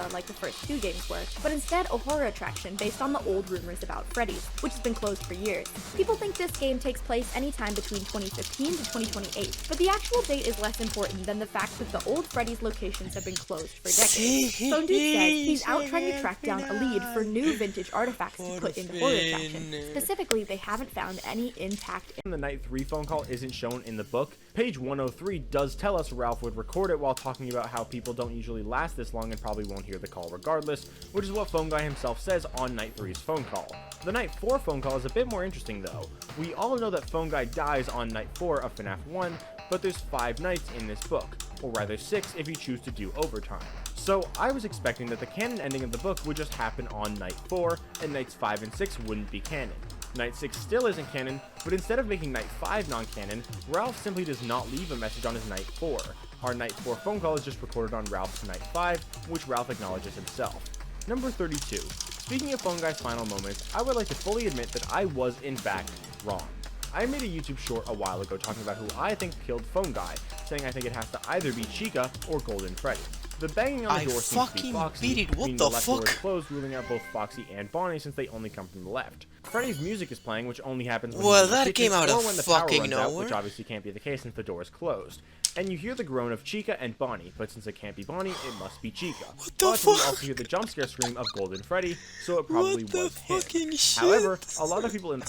vanilla like the first two games were, but instead a horror attraction based on the old rumors about Freddy's, which has been closed for years. People think this game takes place anytime between 2015 to 2028, but the actual date is less important than the fact that the old Freddy's locations have been closed for decades. Phone Dude says he's out trying to track down a lead for new vintage artifacts to put in the horror attraction. Specifically, they haven't found any intact. The Night 3 phone call isn't shown in the book. Page 103 does tell us Ralph would record it while talking about how people don't usually last this long and probably won't hear the call regardless, which is what Phone Guy himself says on Night 3's phone call. The Night 4 phone call is a bit more interesting though. We all know that Phone Guy dies on Night 4 of FNAF 1, but there's 5 nights in this book, or rather 6 if you choose to do overtime. So I was expecting that the canon ending of the book would just happen on Night 4, and Nights 5 and 6 wouldn't be canon. Night 6 still isn't canon, but instead of making Night 5 non-canon, Ralph simply does not leave a message on his Night 4. Our Night 4 phone call is just recorded on Ralph's Night 5, which Ralph acknowledges himself. Number 32. Speaking of Phone Guy's final moments, I would like to fully admit that I was in fact wrong. I made a YouTube short a while ago talking about who I think killed Phone Guy, saying I think it has to either be Chica or Golden Freddy. The banging on the door seems to be Foxy, meaning the left door is closed, ruling out both Foxy and Bonnie since they only come from the left. Freddy's music is playing, which only happens when he's in the kitchen or when the power runs out, which obviously can't be the case since the door is closed. And you hear the groan of Chica and Bonnie, but since it can't be Bonnie, it must be Chica. But we also hear the jump scare scream of Golden Freddy, so it probably was him. However, a lot of people in